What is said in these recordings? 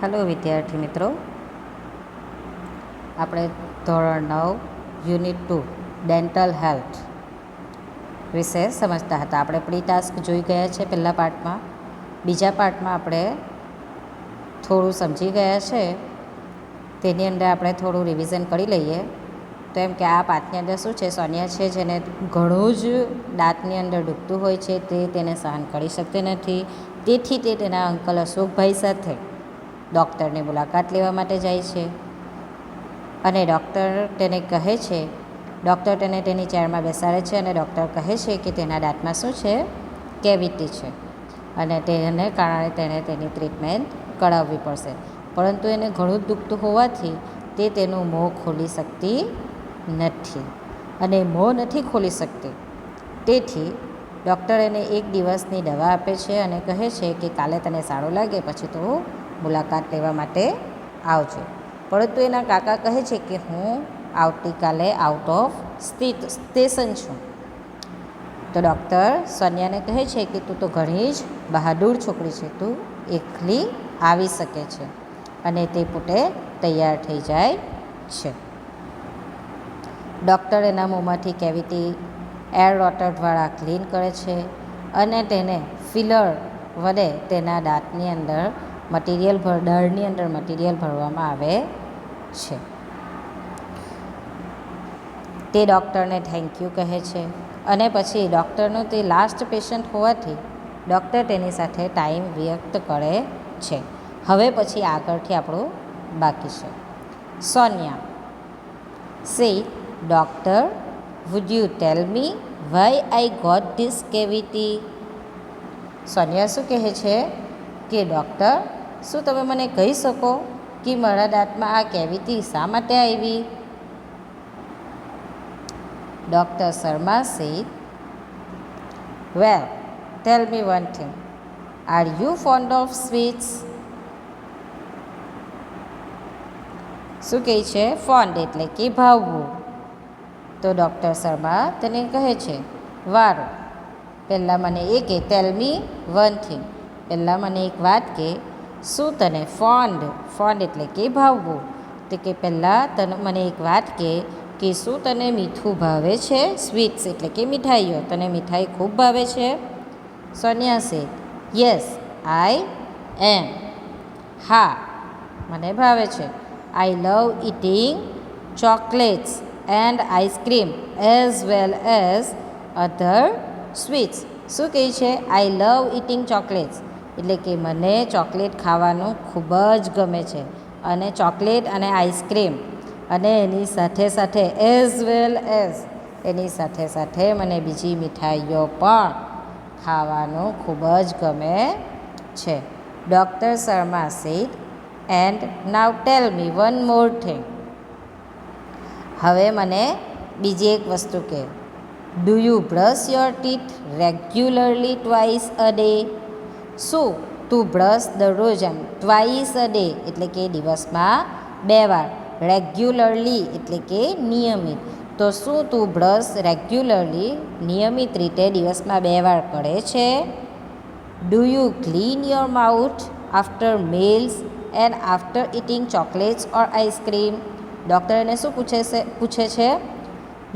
Hello વિદ્યાર્થી મિત્રો, આપણે ધોરણ 9 યુનિટ 2 ડેન્ટલ હેલ્થ વિશે સમજતા હતા. આપણે પ્રી ટાસ્ક જોઈ ગયા છે પહેલા પાર્ટમાં. બીજા પાર્ટમાં આપણે થોડું સમજી ગયા છે. તેની અંદર આપણે થોડું રિવિઝન કરી લઈએ. તો એમ કે આ પાઠની અંદર શું છે, સોનિયા છે જેને ઘણું જ દાંતની અંદર દુખતું હોય છે, તેને સહન કરી શકતી નથી. તેથી તે તેના અંકલ અશોકભાઈ સાથે ડૉક્ટરની મુલાકાત લેવા માટે જાય છે અને ડૉક્ટર તેને કહે છે, ડૉક્ટર તેને તેની ચેરમાં બેસાડે છે અને ડૉક્ટર કહે છે કે તેના દાંતમાં શું છે, કેવિટી છે અને તેને કારણે તેણે તેની ટ્રીટમેન્ટ કરાવવી પડશે. પરંતુ એને ઘણું દુખતું હોવાથી તે તેનું મોં ખોલી શકતી નથી અને મોં નથી ખોલી શકતી. તેથી ડૉક્ટર એને 1 દિવસની દવા આપે છે અને કહે છે કે કાલે તને સારું લાગે પછી તો મુલાકાત લેવા માટે આવજો. પરંતુ એના કાકા કહે છે કે હું આવતીકાલે આઉટ ઓફ સ્ટેશન છું. તો ડૉક્ટર સોનિયાને કહે છે કે તું તો ઘણી જ બહાદુર છોકરી છે, તું એકલી આવી શકે છે અને તે પોતે તૈયાર થઈ જાય છે. ડૉક્ટર એના મોંમાંથી કેવિટી એર રોટર દ્વારા ક્લીન કરે છે અને તેને ફિલર વડે તેના દાંતની અંદર દાળની અંદર મટીરિયલ ભરવામાં આવે છે. તે ડૉક્ટરને થેન્ક યુ કહે છે અને પછી ડૉક્ટરનું તે લાસ્ટ પેશન્ટ હોવાથી ડૉક્ટર તેની સાથે ટાઈમ વ્યક્ત કરે છે. હવે પછી આગળથી આપણું બાકી છે. Sonia says, doctor, would you tell me why I got this cavity? Sonia શું કહે છે કે ડૉક્ટર, શું તમે મને કહી શકો કે મારા દાંતમાં આ કેવિટી શા માટે આવી? Doctor Sharma said, well tell me one thing, are you fond of sweets? શું કહે છે? ફોન્ડ એટલે કે ભાવવું. તો ડૉક્ટર શર્મા તેને કહે છે, વારું, પહેલાં મને એ કે ટેલ મી વન થિંગ, પહેલાં મને એક વાત કે શું તને ફોન્ડ એટલે કે ભાવવું, તો કે પહેલાં તને મને એક વાત કે શું તને મીઠું ભાવે છે? સ્વીટ્સ એટલે કે મીઠાઈઓ, તને મીઠાઈ ખૂબ ભાવે છે? સોનિયા સે, યસ આઈ એમ, હા મને ભાવે છે. I love eating chocolates and ice cream as well as other sweets. શું કહે છે? આઈ લવ ઇટિંગ ચોકલેટ્સ એટલે કે મને ચોકલેટ ખાવાનું ખૂબ જ ગમે છે અને ચોકલેટ અને આઈસ્ક્રીમ અને એની સાથે સાથે એઝ વેલ એઝ એની સાથે સાથે મને બીજી મીઠાઈઓ પણ ખાવાનું ખૂબ જ ગમે છે. Doctor Sharma said, and now tell me one more thing, હવે મને બીજી એક વસ્તુ કે, do you brush your teeth regularly twice a day? શું તું બ્રશ દરરોજ એમ ટ્વાઇસ અ ડે એટલે કે દિવસમાં 2 વાર, રેગ્યુલરલી એટલે કે નિયમિત, તો શું તું બ્રશ રેગ્યુલરલી નિયમિત રીતે દિવસમાં 2 વાર કરે છે? Do you clean your mouth after meals and after eating chocolates or ice cream? Doctor એને શું પૂછે છે?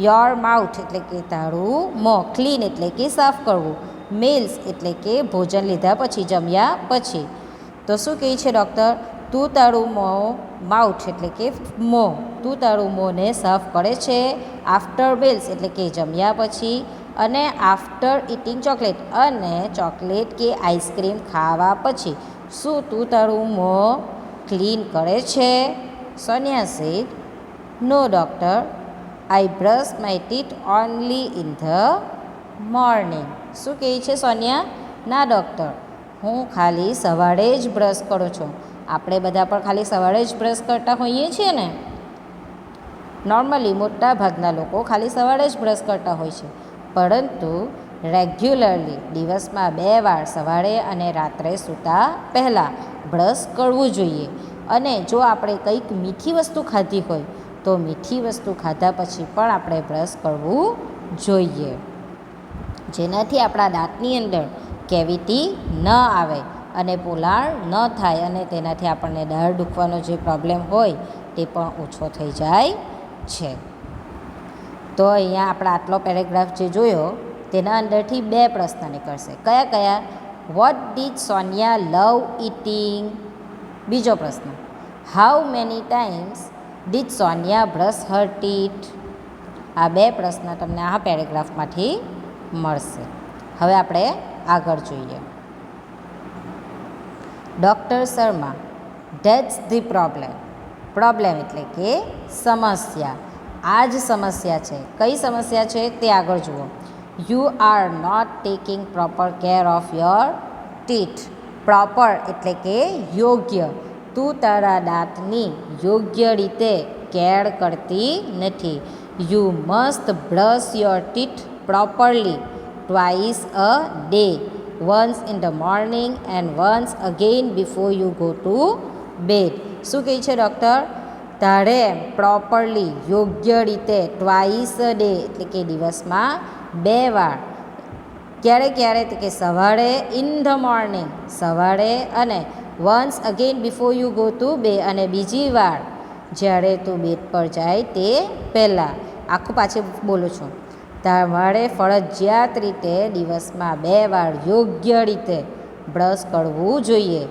યોર માઉથ એટલે કે તારું મોં, ક્લીન એટલે કે સાફ કરવું, meals એટલે કે ભોજન લીધા પછી, જમ્યા પછી. તો શું કહે છે ડૉક્ટર? તું તારું માઉથ એટલે કે મોં, તું તારું મોંને સાફ કરે છે આફ્ટર meals એટલે કે જમ્યા પછી અને આફ્ટર ઇટિંગ ચોકલેટ અને ચોકલેટ કે આઈસ્ક્રીમ ખાવા પછી. શું તું તારું મોં ક્લીન કરે છે? Sonia said, no doctor, I brush my teeth only in the morning. શું કહે છે સોનિયા? ના ડૉક્ટર, હું ખાલી સવારે જ બ્રશ કરું છું. આપણે બધા પણ ખાલી સવારે જ બ્રશ કરતા હોઈએ છીએ ને. નોર્મલી મોટા ભાગના લોકો ખાલી સવારે જ બ્રશ કરતા હોય છે, પરંતુ રેગ્યુલરલી દિવસમાં 2 વાર સવારે અને રાત્રે સૂતા પહેલાં બ્રશ કરવું જોઈએ. અને જો આપણે કંઈક મીઠી વસ્તુ ખાધી હોય તો મીઠી વસ્તુ ખાધા પછી પણ આપણે બ્રશ કરવું જોઈએ, જેનાથી આપણા દાંતની અંદર કેવિટી ન આવે અને પોલાણ ન થાય અને તેનાથી આપણને દાઢ દુખવાનો જે પ્રોબ્લેમ હોય તે પણ ઓછો થઈ જાય છે. તો અહીંયા આપણે આટલો પેરેગ્રાફ જે જોયો તેના અંદરથી 2 પ્રશ્ન નીકળશે. કયા કયા? What did Sonia love eating? બીજો પ્રશ્ન, how many times did Sonia brush her teeth? આ 2 પ્રશ્ન તમને આ પેરેગ્રાફમાંથી મળશે. હવે આપણે આગળ જોઈએ. Doctor Sharma, that's the problem. Problem એટલે કે સમસ્યા. આ જ સમસ્યા છે. કઈ સમસ્યા છે તે આગળ જુઓ. You are not taking proper care of your teeth. Proper એટલે કે યોગ્ય. તું તારા દાંતની યોગ્ય રીતે કેર કરતી નથી. You must brush your teeth properly twice a day, once in the morning and once again before you go to bed. શું કહે છે ડૉક્ટર? તારે પ્રોપરલી યોગ્ય રીતે ટ્વાઇસ અ ડે એટલે કે દિવસમાં 2 વાર. ક્યારે ક્યારે? તો કે સવારે, ઇન ધ મોર્નિંગ સવારે, અને once again before you go to bed અને બીજી વાર જ્યારે તું બેડ પર જાય તે પહેલાં. આખું પાછું બોલું છું. તમારે ફરજિયાત રીતે દિવસમાં 2 વાર યોગ્ય રીતે બ્રશ કરવું જોઈએ.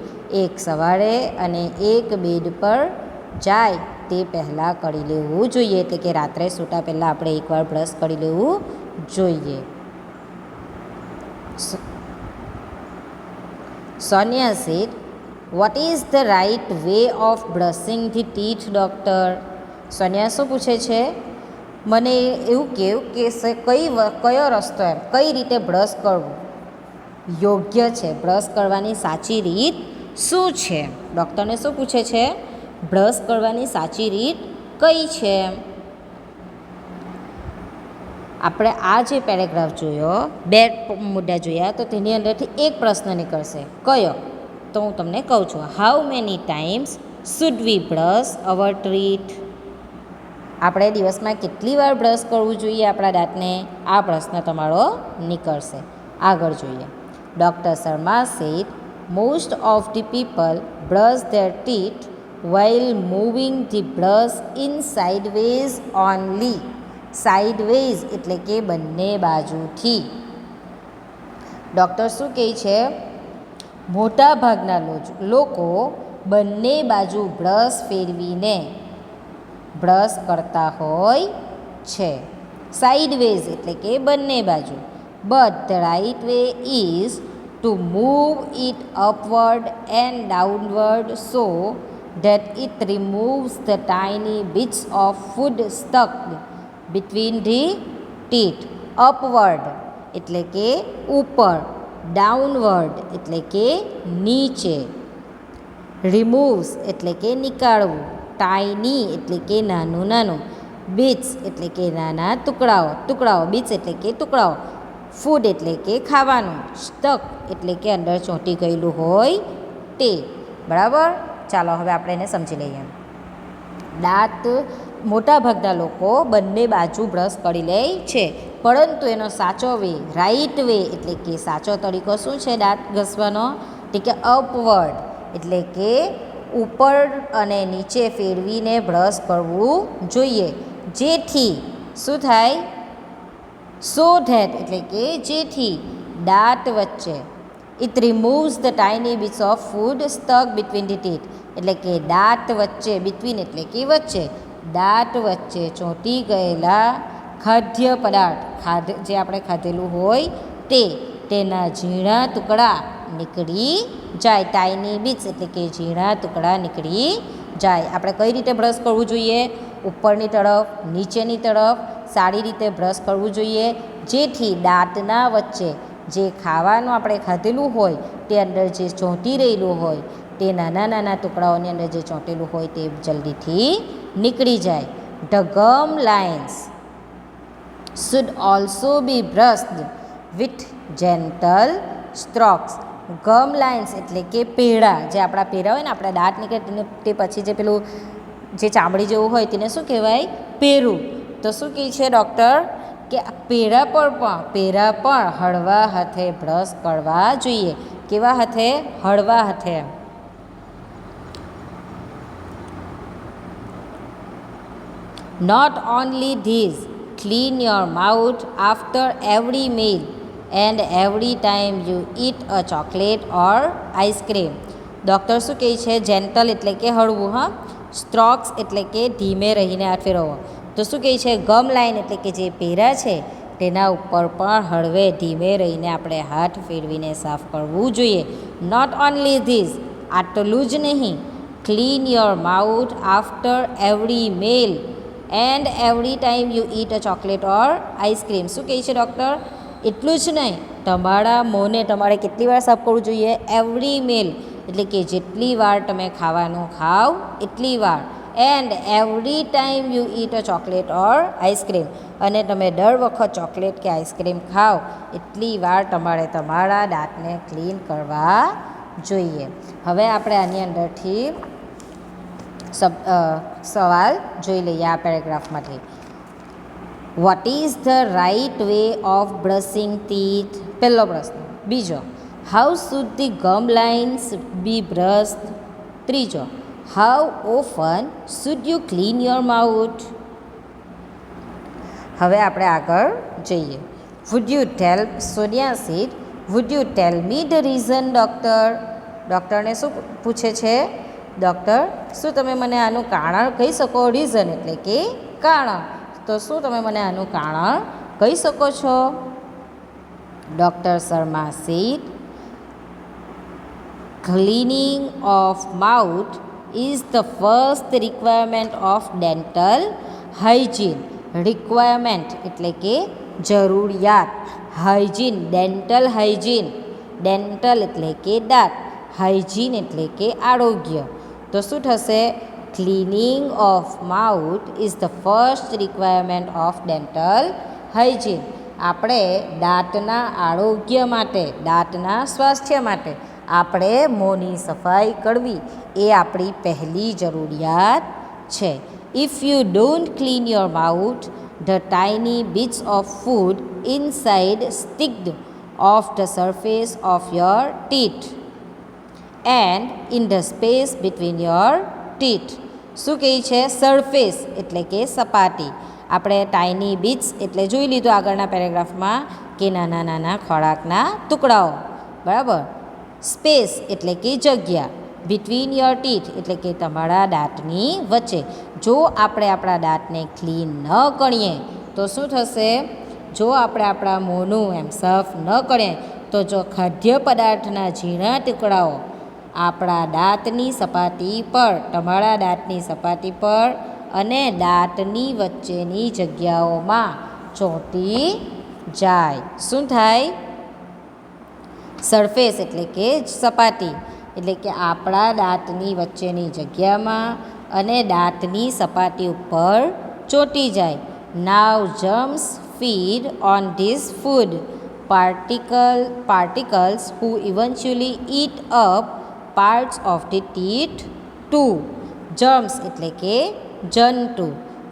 એક સવારે અને એક બેડ પર જાય તે પહેલાં કરી લેવું જોઈએ. એટલે કે રાત્રે સૂતા પહેલાં આપણે એકવાર બ્રશ કરી લેવું જોઈએ. Sonia said, what is the right way of brushing the teeth doctor? Sonia શું પૂછે છે? મને એવું કહેવું કે કયો રસ્તો એમ કઈ રીતે બ્રશ કરવું યોગ્ય છે? બ્રશ કરવાની સાચી રીત શું છે? ડૉક્ટરને શું પૂછે છે? બ્રશ કરવાની સાચી રીત કઈ છે? આપણે આ જે પેરેગ્રાફ જોયો, 2 મુદ્દા જોયા, તો તેની અંદરથી એક પ્રશ્ન નીકળશે. કયો? તો હું તમને કહું છું. How many times should we brush hour teeth? આપણે દિવસમાં કેટલી વાર બ્રશ કરવું જોઈએ આપણા દાંતને? આ પ્રશ્ન તમારો નીકળશે. આગળ જોઈએ. Doctor Sharma said, most of the people brush their teeth while moving the brush in sideways only. Sideways એટલે કે બંને બાજુથી. ડૉક્ટર શું કહે છે? મોટા ભાગના લોકો બંને બાજુ બ્રશ ફેરવીને બ્રશ કરતા હોય છે. સાઇડવેઝ એટલે કે બંને બાજુ. But the right way is to move it upward and downward so that it removes the tiny bits of food stuck between the teeth. Upward એટલે કે ઉપર, ડાઉનવર્ડ એટલે કે નીચે, રિમૂવ્સ એટલે કે નીકાળવું, ટાઇની એટલે કે નાનું નાનું, બિટ્સ એટલે કે નાના ટુકડાઓ, બિટ્સ એટલે કે ટુકડાઓ, ફૂડ એટલે કે ખાવાનું, સ્ટક એટલે કે અંદર ચોંટી ગયેલું હોય તે. બરાબર? ચાલો હવે આપણે એને સમજી લઈએ. દાંત મોટાભાગના લોકો બંને બાજુ બ્રશ કરી લે છે, પરંતુ એનો સાચો વે, રાઈટ વે એટલે કે સાચો તરીકો શું છે દાંત ઘસવાનો? એટલે કે અપવર્ડ એટલે કે ઉપર અને નીચે ફેરવીને બ્રશ કરવું જોઈએ. જેથી શું થાય? સો ધેટ એટલે કે જેથી દાંત વચ્ચે, it રિમૂવ્સ the tiny bits of food stuck between the teeth એટલે કે દાંત વચ્ચે, બિટવીન એટલે કે વચ્ચે, દાંત વચ્ચે ચોંટી ગયેલા ખાદ્ય પદાર્થ, જે આપણે ખાધેલું હોય તેના ઝીણા ટુકડા નીકળી જાય. ટાઇની બિટ્સ એટલે કે ઝીણા ટુકડા નીકળી જાય. આપણે કઈ રીતે બ્રશ કરવું જોઈએ? ઉપરની તરફ, નીચેની તરફ સારી રીતે બ્રશ કરવું જોઈએ, જેથી દાંતના વચ્ચે જે ખાવાનું આપણે ખાધેલું હોય તે અંદર જે ચોંટી રહેલું હોય તે નાના નાના ટુકડાઓની અંદર જે ચોંટેલું હોય તે જલ્દીથી નીકળી જાય. The gum lines should also be brushed with gentle strokes. Gum lines એટલે કે પેડા, જે આપણા પેડા હોય ને, આપણા દાંત નીકળે તે પછી જે પેલું જે ચામડી જેવું હોય તેને શું કહેવાય? પેરું. તો શું કહે છે ડૉક્ટર? કે પેરા પર પણ હળવા હાથે બ્રશ કરવા જોઈએ. કેવા હાથે? હળવા હાથે. Not only this, clean your mouth after every meal and every time you eat a chocolate or ice cream. Doctor શું કહે છે? જેન્ટલ એટલે કે હળવું, હા. સ્ટ્રોક્સ એટલે કે ધીમે રહીને હાથ ફેરવવો. તો શું કહે છે? ગમ લાઈન એટલે કે જે પેરા છે તેના ઉપર પણ હળવે ધીમે રહીને આપણે હાથ ફેરવીને સાફ કરવું જોઈએ. નોટ ઓનલી ધીસ, આટલું જ નહીં, clean your mouth after every meal and every time you it a chocolate or ice cream. શું કહે છે ડૉક્ટર? એટલું જ નહીં, તમારા મોંને તમારે કેટલી વાર સાફ કરવું જોઈએ? એવરી meal એટલે કે જેટલી વાર તમે ખાવાનું ખાવ એટલી વાર. And every time you it a chocolate or ice cream, અને તમે દર વખત ચોકલેટ કે આઈસ્ક્રીમ ખાઓ એટલી વાર તમારે તમારા દાંતને ક્લીન કરવા જોઈએ. હવે આપણે આની અંદરથી સવાલ જોઈ લઈએ આ પેરેગ્રાફમાંથી. What is the right way of brushing teeth? પહેલો પ્રશ્ન. બીજો, how should the gum lines be brushed? ત્રીજો, how often should you clean your mouth? હવે આપણે આગળ જઈએ. Would you tell Sonia said, would you tell me the reason doctor? ડૉક્ટરને શું પૂછે છે? ડૉક્ટર, શું તમે મને આનું કારણ કહી શકો? રીઝન એટલે કે કારણ. તો શું તમે મને આનું કારણ કહી શકો છો? Doctor Sharma said, cleaning of mouth is the first requirement of dental hygiene. Requirement એટલે કે જરૂરિયાત, હાઇજીન ડેન્ટલ હાઇજીન. ડેન્ટલ એટલે કે દાંત, હાઇજીન એટલે કે આરોગ્ય. તો શું થશે? Cleaning of mouth is the first requirement of dental hygiene. આપણે દાંતના આરોગ્ય માટે, દાંતના સ્વાસ્થ્ય માટે આપણે મોંની સફાઈ કરવી એ આપણી પહેલી જરૂરિયાત છે. If you don't clean your mouth, the tiny bits of food inside sticked off the surface of your teeth and in the space between your teeth. શું કહે છે? સરફેસ એટલે કે સપાટી. આપણે ટાઇની બીટ્સ એટલે જોઈ લીધું આગળના પેરેગ્રાફમાં કે નાના નાના ખોરાકના ટુકડાઓ, બરાબર. સ્પેસ એટલે કે જગ્યા. બિટવીન યોર ટીથ એટલે કે તમારા દાંતની વચ્ચે. જો આપણે આપણા દાંતને ક્લીન ન કરીએ તો શું થશે? જો આપણે આપણા મોંનું એમ સાફ ન કરીએ તો જો ખાદ્ય પદાર્થના ઝીણા ટુકડાઓ આપણા દાંતની સપાટી પર, તમારા દાંતની સપાટી પર અને દાંતની વચ્ચેની જગ્યાઓમાં ચોંટી જાય. શું થાય? સરફેસ એટલે કે સપાટી, એટલે કે આપણા દાંતની વચ્ચેની જગ્યામાં અને દાંતની સપાટી ઉપર ચોંટી જાય. Now germs feed on this food particles who eventually eat up parts of the teeth too. Germs એટલે કે જંતુ,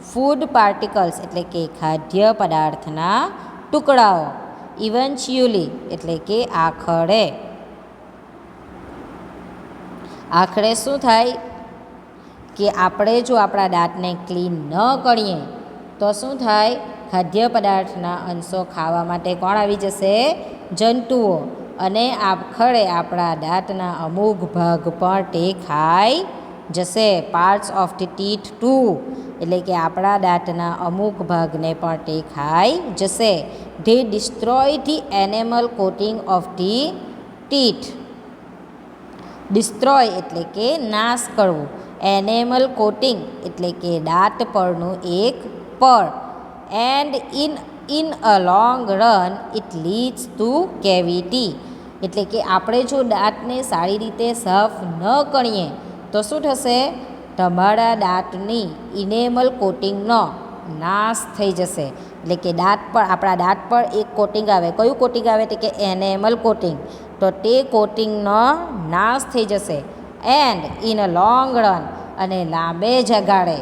ફૂડ પાર્ટિકલ્સ એટલે કે ખાદ્ય પદાર્થના ટુકડાઓ, ઇવેન્ચ્યુઅલી એટલે કે આખરે. આખરે શું થાય કે આપણે જો આપણા દાંતને ક્લીન ન કરીએ તો શું થાય? ખાદ્ય પદાર્થના અંશો ખાવા માટે કોણ આવી જશે? જંતુઓ. અને આખરે આપણા દાંતના અમુક ભાગ પણ તે ખાઈ જશે. Parts of the teeth to એટલે કે આપણા દાંતના અમુક ભાગને પણ તે ખાઈ જશે. They destroy the enamel coating of the teeth. Destroy એટલે કે નાશ કરવું. એનેમલ કોટિંગ એટલે કે દાંત પરનું એક પડ. And in a long run it leads two cavity એટલે કે આપણે જો દાંતને સારી રીતે સાફ ન કરીએ તો શું થશે? તમારા દાંતની ઇનેમલ કોટિંગનો નાશ થઈ જશે. એટલે કે દાંત પર, આપણા દાંત પર એક કોટિંગ આવે. કયું કોટિંગ આવે? તો કે એનેમલ કોટિંગ. તો તે કોટિંગનો નાશ થઈ જશે. And in a long run અને લાંબે જગાડે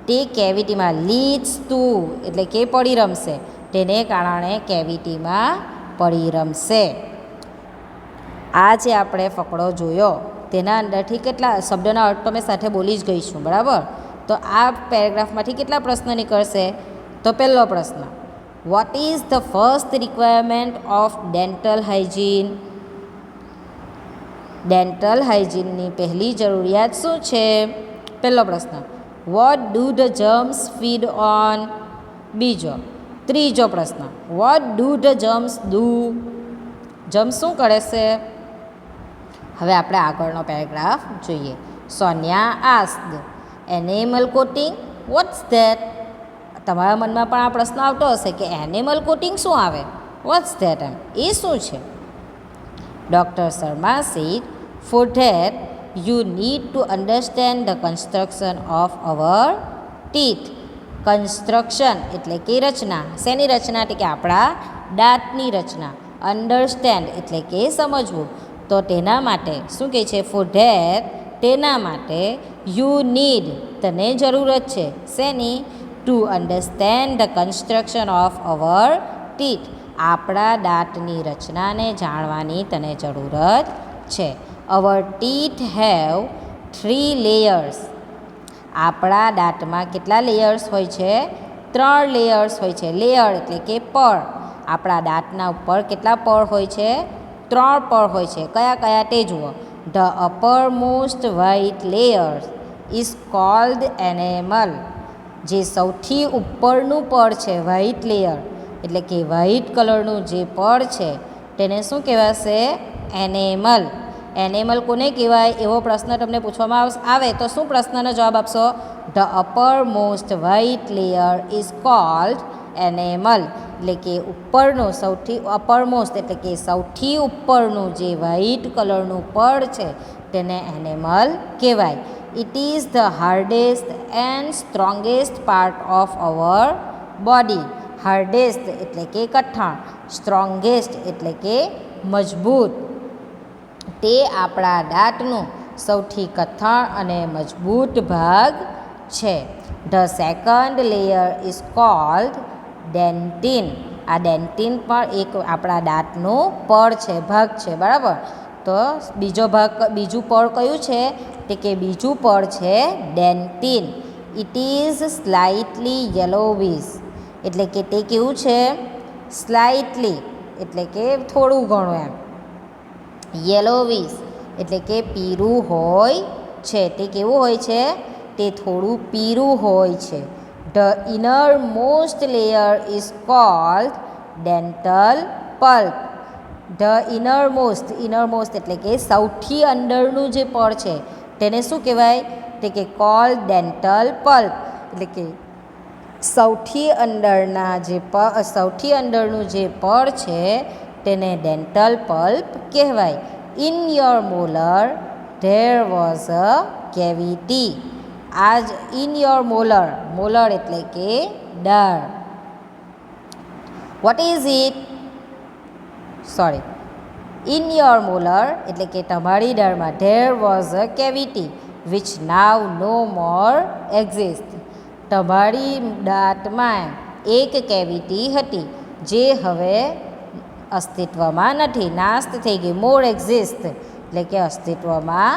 તે કેવિટીમાં લીડ્સ ટુ એટલે કે પરિરમશે. તેને કારણે કેવિટીમાં પરિરમશે. આ જે આપણે ફકડો જોયો તેના અંદરથી કેટલા શબ્દના અર્થ તો મેં સાથે બોલી જ ગઈ છું, બરાબર. તો આ પેરેગ્રાફમાંથી કેટલા પ્રશ્ન નીકળશે? તો પહેલો પ્રશ્ન, what is the first requirement of dental hygiene? Dental હાઇજીનની પહેલી જરૂરિયાત શું છે? પહેલો પ્રશ્ન, what do the germs feed on? બીજો. ત્રીજો પ્રશ્ન, what do the germs do? Germs શું કરે છે? હવે આપણે આગળનો પેરેગ્રાફ જોઈએ. Sonia asked, enamel coating what's that? તમારા મનમાં પણ આ પ્રશ્ન આવતો હશે કે એનિમલ કોટિંગ શું આવે, વોટ્સ ધેટ, એમ એ શું છે? Doctor Sharma said, for that you need to understand the construction of our teeth. Construction એટલે કે રચના. શેની રચના? એટલે કે આપણા દાંતની રચના. અન્ડરસ્ટેન્ડ એટલે કે સમજવું. તો તેના માટે શું કહે છે? ફોર ધેટ, તેના માટે, યુ નીડ, તને જરૂરત છે. શેની? Two understand the construction of our teeth. આપણા દાંતની રચનાને જાણવાની તને જરૂરત છે. અવર ટીથ હેવ 3 લેયર્સ. આપણા દાંતમાં કેટલા લેયર્સ હોય છે? 3 લેયર્સ હોય છે. લેયર એટલે કે પડ. આપણા દાંતના ઉપર કેટલા પડ હોય છે? 3 પડ હોય છે. કયા કયા તે જુઓ. The uppermost white layer is called enamel. જે સૌથી ઉપરનું પડ છે, વ્હાઇટ લેયર એટલે કે વ્હાઇટ કલરનું જે પડ છે તેને શું કહેવાશે? એનેમલ. એનેમલ કોને કહેવાય? એવો પ્રશ્ન તમને પૂછવામાં આવે તો શું પ્રશ્નનો જવાબ આપશો? The uppermost white layer is called enamel. એટલે કે ઉપરનું, સૌથી અપરમોસ્ટ એટલે કે સૌથી ઉપરનું જે વ્હાઇટ કલરનું પડ છે તેને એનેમલ કહેવાય. It is the hardest and strongest part of our body. Hardest એટલે કે કઠણ, સ્ટ્રોંગેસ્ટ એટલે કે મજબૂત. તે આપણા દાંતનું સૌથી કઠણ અને મજબૂત ભાગ છે. The second layer is cold dentine. આ ડેન્ટિન પણ એક આપણા દાંતનું પડ છે, ભાગ છે, બરાબર. તો બીજું પડ કયું છે? તે કે બીજું પડ છે dentine. It is slightly yellowish. એટલે કે તે કેવું છે? સ્લાઇટલી એટલે કે થોડું ઘણું એમ. યેલોવિશ એટલે કે પીળું હોય છે. તે કેવું હોય છે? તે થોડું પીળું હોય છે. The inner most layer is cold dental pulp. The inner most એટલે કે સૌથી અંદરનું જે પડ છે તેને શું કહેવાય? તે કે કોલ્ડ ડેન્ટલ પલ્પ. એટલે કે સૌથી અંદરનું જે પડ છે તેને ડેન્ટલ પલ્પ કહેવાય. In your molar there was a cavity. આજ ઇન યોર મોલર એટલે કે દાળ. What is it? Sorry, in your molar એટલે કે તમારી દાળમાં there was a cavity which now no more exist. તમારી દાંતમાં એક કેવિટી હતી જે હવે અસ્તિત્વમાં નથી, નાશ થઈ ગઈ. મોર એક્ઝિસ્ટ એટલે કે અસ્તિત્વમાં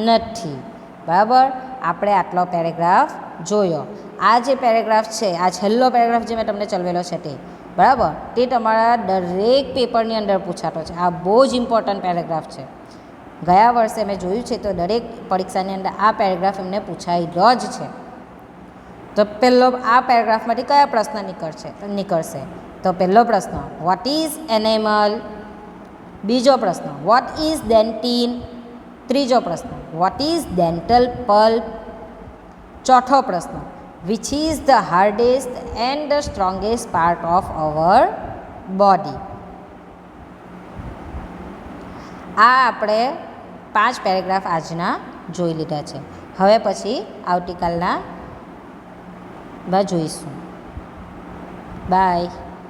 નથી, બરાબર. આપણે આટલો પેરેગ્રાફ જોયો. આ જે પેરેગ્રાફ છે, આ છેલ્લો પેરેગ્રાફ જે મેં તમને ચલાવેલો છે તે, બરાબર, તે તમારા દરેક પેપરની અંદર પૂછાતો છે. આ બહુ જ ઇમ્પોર્ટન્ટ પેરેગ્રાફ છે. ગયા વર્ષે મેં જોયું છે તો દરેક પરીક્ષાની અંદર આ પેરેગ્રાફ એમને પૂછાયેલો જ છે. તો પહેલો આ પેરેગ્રાફમાંથી કયા પ્રશ્ન નીકળશે? તો પહેલો પ્રશ્ન, વોટ ઇઝ એનિમલ? બીજો પ્રશ્ન, વોટ ઇઝ ડેન્ટિન? ત્રીજો પ્રશ્ન, વોટ ઇઝ ડેન્ટલ પલ્પ? ચોથો પ્રશ્ન, which is the hardest and the strongest part of our body? આ આપણે 5 પેરેગ્રાફ આજના જોઈ લીધા છે. હવે પછી આવતીકાલના જોઈશું. બાય.